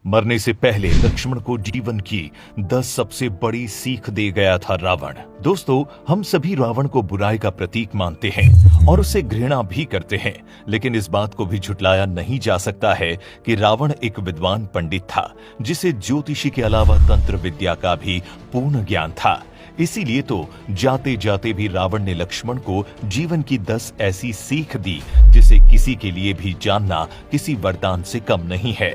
मरने से पहले लक्ष्मण को जीवन की 10 सबसे बड़ी सीख दे गया था रावण। दोस्तों, हम सभी रावण को बुराई का प्रतीक मानते हैं और उसे घृणा भी करते हैं, लेकिन इस बात को भी झुटलाया नहीं जा सकता है कि रावण एक विद्वान पंडित था जिसे ज्योतिषी के अलावा तंत्र विद्या का भी पूर्ण ज्ञान था। इसीलिए तो जाते जाते भी रावण ने लक्ष्मण को जीवन की 10 ऐसी सीख दी जिसे किसी के लिए भी जानना किसी वरदान से कम नहीं है।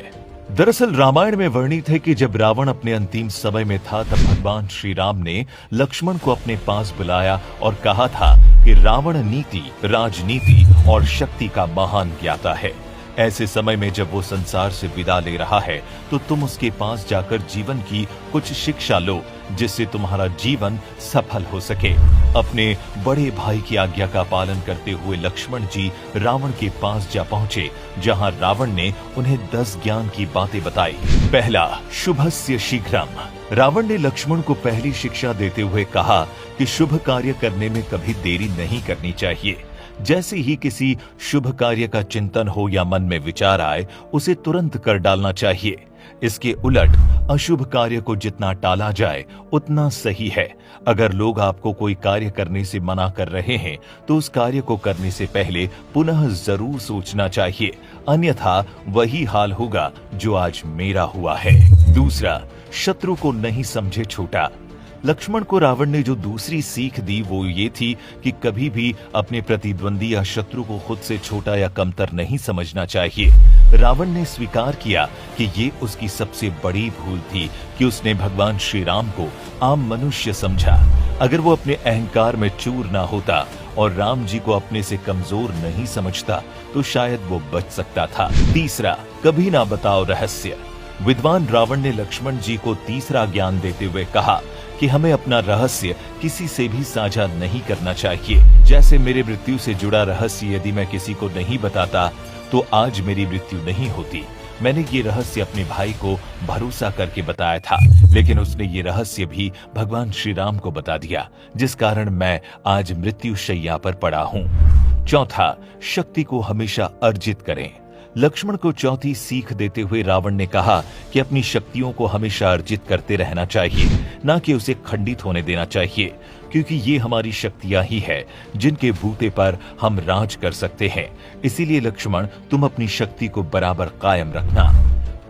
दरअसल रामायण में वर्णित है कि जब रावण अपने अंतिम समय में था तब भगवान श्री राम ने लक्ष्मण को अपने पास बुलाया और कहा था कि रावण नीति, राजनीति और शक्ति का महान ज्ञाता है। ऐसे समय में जब वो संसार से विदा ले रहा है तो तुम उसके पास जाकर जीवन की कुछ शिक्षा लो जिससे तुम्हारा जीवन सफल हो सके। अपने बड़े भाई की आज्ञा का पालन करते हुए लक्ष्मण जी रावण के पास जा पहुंचे, जहां रावण ने उन्हें 10 ज्ञान की बातें बताई। पहला, शुभस्य शीघ्रम। रावण ने लक्ष्मण को पहली शिक्षा देते हुए कहा कि शुभ कार्य करने में कभी देरी नहीं करनी चाहिए। जैसे ही किसी शुभ कार्य का चिंतन हो या मन में विचार आए, उसे तुरंत कर डालना चाहिए। इसके उलट अशुभ कार्य को जितना टाला जाए उतना सही है। अगर लोग आपको कोई कार्य करने से मना कर रहे हैं तो उस कार्य को करने से पहले पुनः जरूर सोचना चाहिए, अन्यथा वही हाल होगा जो आज मेरा हुआ है। दूसरा, शत्रु को नहीं समझे छोटा। लक्ष्मण को रावण ने जो दूसरी सीख दी वो ये थी कि कभी भी अपने प्रतिद्वंदी या शत्रु को खुद से छोटा या कमतर नहीं समझना चाहिए। रावण ने स्वीकार किया कि ये उसकी सबसे बड़ी भूल थी कि उसने भगवान श्री राम को आम मनुष्य समझा। अगर वो अपने अहंकार में चूर ना होता और राम जी को अपने से कमजोर नहीं समझता तो शायद वो बच सकता था। तीसरा, कभी ना बताओ रहस्य। विद्वान रावण ने लक्ष्मण जी को तीसरा ज्ञान देते हुए कहा कि हमें अपना रहस्य किसी से भी साझा नहीं करना चाहिए। जैसे मेरे मृत्यु से जुड़ा रहस्य यदि मैं किसी को नहीं बताता तो आज मेरी मृत्यु नहीं होती। मैंने ये रहस्य अपने भाई को भरोसा करके बताया था, लेकिन उसने ये रहस्य भी भगवान श्री राम को बता दिया, जिस कारण मैं आज मृत्यु शैया पर पड़ा हूँ। चौथा, शक्ति को हमेशा अर्जित करें। लक्ष्मण को चौथी सीख देते हुए रावण ने कहा कि अपनी शक्तियों को हमेशा अर्जित करते रहना चाहिए, ना कि उसे खंडित होने देना चाहिए, क्योंकि ये हमारी शक्तियां ही है जिनके बूते पर हम राज कर सकते हैं। इसीलिए लक्ष्मण, तुम अपनी शक्ति को बराबर कायम रखना।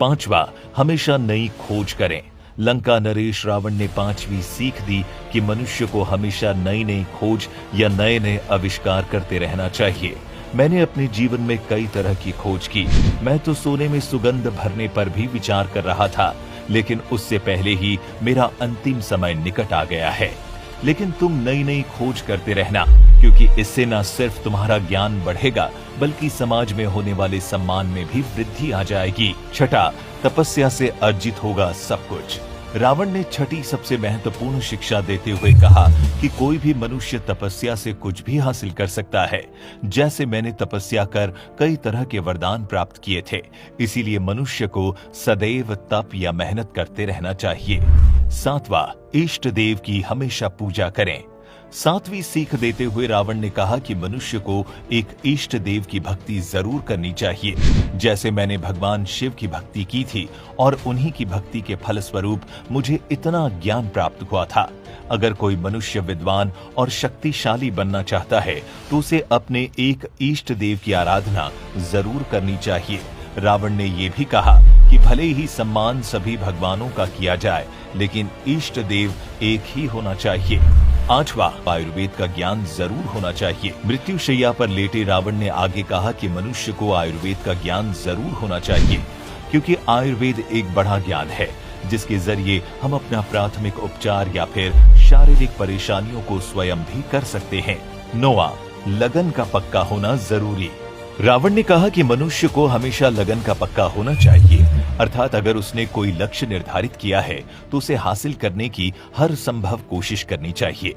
पांचवा, हमेशा नई खोज करें। लंका नरेश रावण ने 5वीं सीख दी कि मनुष्य को हमेशा नई नई खोज या नए नए आविष्कार करते रहना चाहिए। मैंने अपने जीवन में कई तरह की खोज की। मैं तो सोने में सुगंध भरने पर भी विचार कर रहा था, लेकिन उससे पहले ही मेरा अंतिम समय निकट आ गया है। लेकिन तुम नई नई खोज करते रहना, क्योंकि इससे न सिर्फ तुम्हारा ज्ञान बढ़ेगा बल्कि समाज में होने वाले सम्मान में भी वृद्धि आ जाएगी। छठा, तपस्या से अर्जित होगा सब कुछ। रावण ने छठी सबसे महत्वपूर्ण शिक्षा देते हुए कहा कि कोई भी मनुष्य तपस्या से कुछ भी हासिल कर सकता है। जैसे मैंने तपस्या कर कई तरह के वरदान प्राप्त किए थे, इसीलिए मनुष्य को सदैव तप या मेहनत करते रहना चाहिए। सातवां, इष्ट देव की हमेशा पूजा करें। 7वीं सीख देते हुए रावण ने कहा कि मनुष्य को एक इष्ट देव की भक्ति जरूर करनी चाहिए। जैसे मैंने भगवान शिव की भक्ति की थी और उन्हीं की भक्ति के फलस्वरूप मुझे इतना ज्ञान प्राप्त हुआ था। अगर कोई मनुष्य विद्वान और शक्तिशाली बनना चाहता है तो उसे अपने एक इष्ट देव की आराधना जरूर करनी चाहिए। रावण ने ये भी कहा कि भले ही सम्मान सभी भगवानों का किया जाए, लेकिन इष्ट देव एक ही होना चाहिए। 8वां, आयुर्वेद का ज्ञान जरूर होना चाहिए। मृत्यु शैया पर लेटे रावण ने आगे कहा कि मनुष्य को आयुर्वेद का ज्ञान जरूर होना चाहिए, क्योंकि आयुर्वेद एक बड़ा ज्ञान है जिसके जरिए हम अपना प्राथमिक उपचार या फिर शारीरिक परेशानियों को स्वयं भी कर सकते हैं। 9वां, लगन का पक्का होना जरूरी। रावण ने कहा कि मनुष्य को हमेशा लगन का पक्का होना चाहिए, अर्थात अगर उसने कोई लक्ष्य निर्धारित किया है तो उसे हासिल करने की हर संभव कोशिश करनी चाहिए।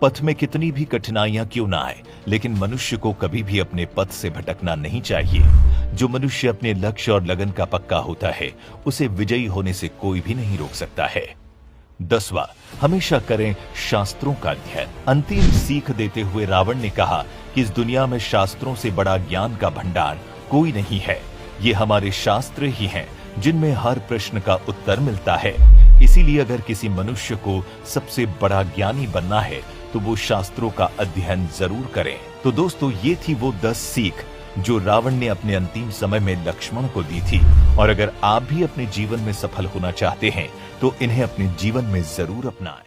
पथ में कितनी भी कठिनाइयां क्यों ना आए, लेकिन मनुष्य को कभी भी अपने पथ से भटकना नहीं चाहिए। जो मनुष्य अपने लक्ष्य और लगन का पक्का होता है उसे विजयी होने से कोई भी नहीं रोक सकता है। 10वां, हमेशा करें शास्त्रों का अध्ययन। अंतिम सीख देते हुए रावण ने कहा कि इस दुनिया में शास्त्रों से बड़ा ज्ञान का भंडार कोई नहीं है। ये हमारे शास्त्र ही हैं जिनमें हर प्रश्न का उत्तर मिलता है। इसीलिए अगर किसी मनुष्य को सबसे बड़ा ज्ञानी बनना है तो वो शास्त्रों का अध्ययन जरूर करें। तो दोस्तों, ये थी वो 10 सीख जो रावण ने अपने अंतिम समय में लक्ष्मण को दी थी। और अगर आप भी अपने जीवन में सफल होना चाहते हैं तो इन्हें अपने जीवन में जरूर अपनाएं।